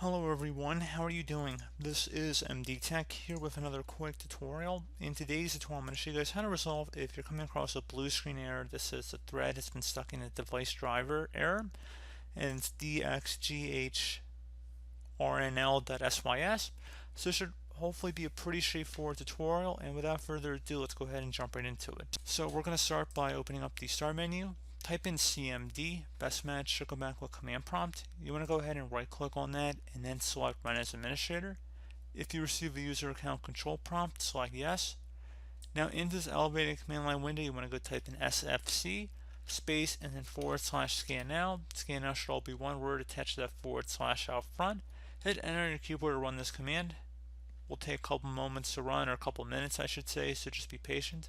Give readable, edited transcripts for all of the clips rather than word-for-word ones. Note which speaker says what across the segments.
Speaker 1: Hello everyone, how are you doing? This is MD Tech here with another quick tutorial. In today's tutorial, I'm going to show you guys how to resolve if you're coming across a blue screen error that says the thread has been stuck in a device driver error, and it's Dxgkrnl.Sys. So this should hopefully be a pretty straightforward tutorial, and without further ado, let's go ahead and jump right into it. So we're going to start by opening up the start menu. Type in CMD, best match should go back with command prompt. You want to go ahead and right click on that and then select run as administrator. If you receive a user account control prompt, select yes. Now in this elevated command line window, you want to go type in SFC space and then / scan now. Scan now should all be one word attached to that / out front. Hit enter on your keyboard to run this command. Will take a couple moments to run, or a couple minutes I should say, so just be patient.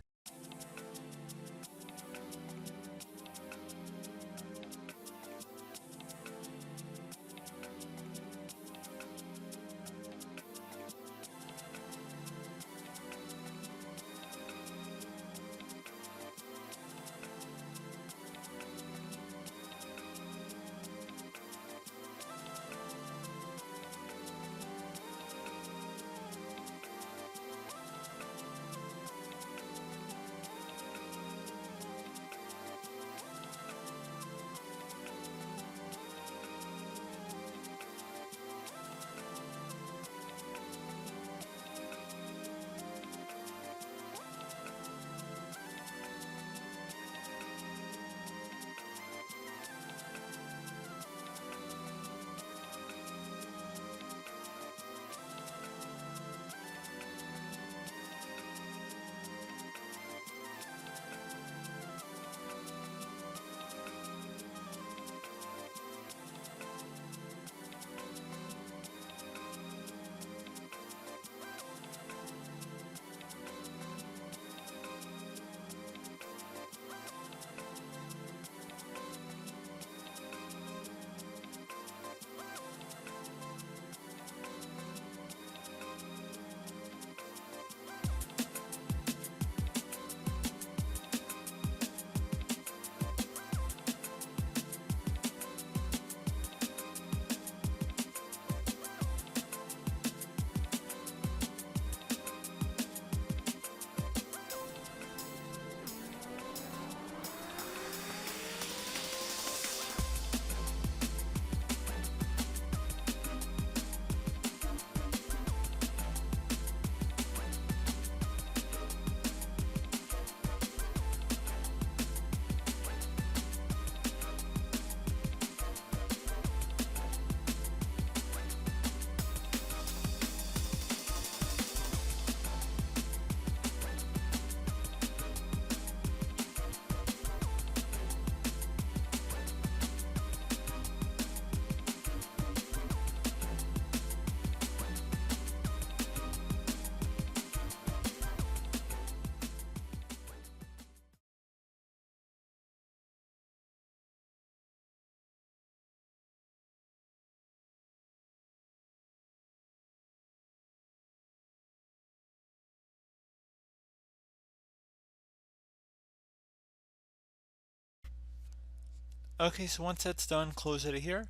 Speaker 1: Okay, so once that's done, close it here.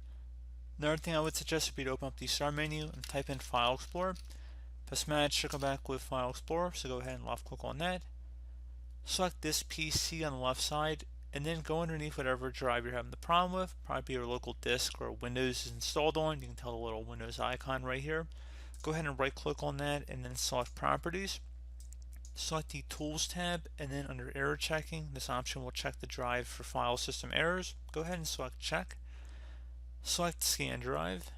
Speaker 1: Another thing I would suggest would be to open up the start menu and type in File Explorer. Best match should come back with File Explorer, so go ahead and left click on that. Select this PC on the left side, and then go underneath whatever drive you're having the problem with. Probably your local disk or Windows is installed on. You can tell the little Windows icon right here. Go ahead and right click on that and then select Properties. Select the Tools tab, and then under Error Checking, this option will check the drive for file system errors. Go ahead and select Check. Select Scan Drive.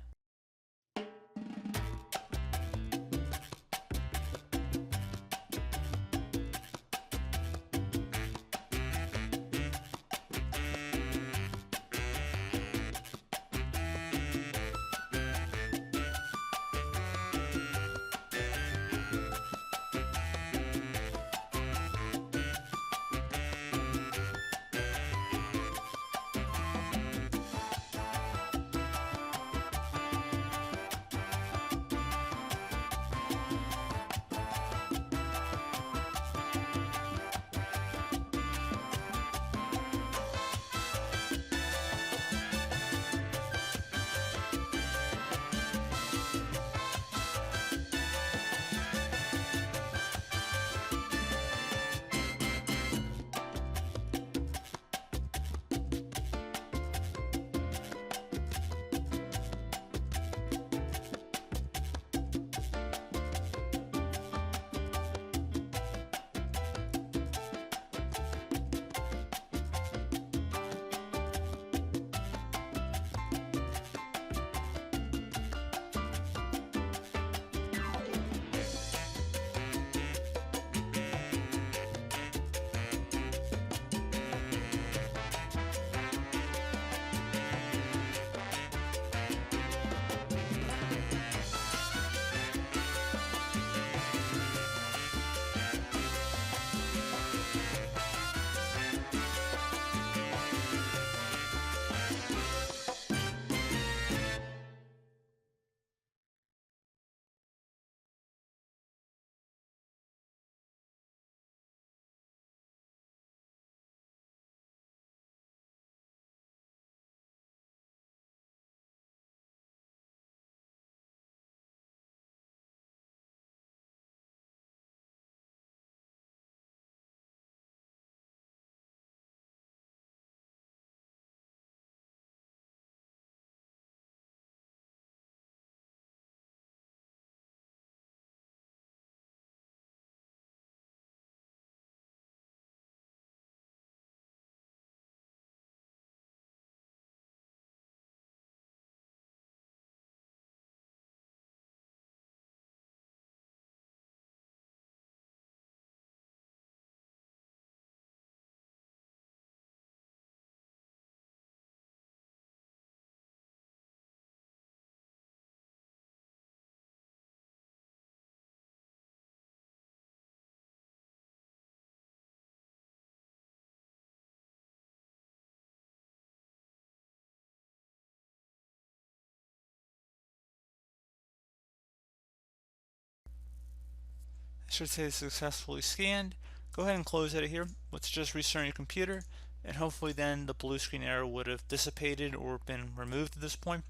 Speaker 1: should say successfully scanned. Go ahead and close out of here. Let's just restart your computer, and hopefully then the blue screen error would have dissipated or been removed at this point.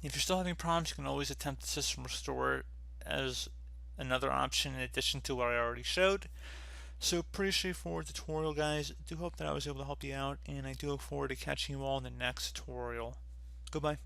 Speaker 1: If you're still having problems, you can always attempt the system restore as another option in addition to what I already showed. So pretty straightforward tutorial, guys. I do hope that I was able to help you out, and I do look forward to catching you all in the next tutorial. Goodbye.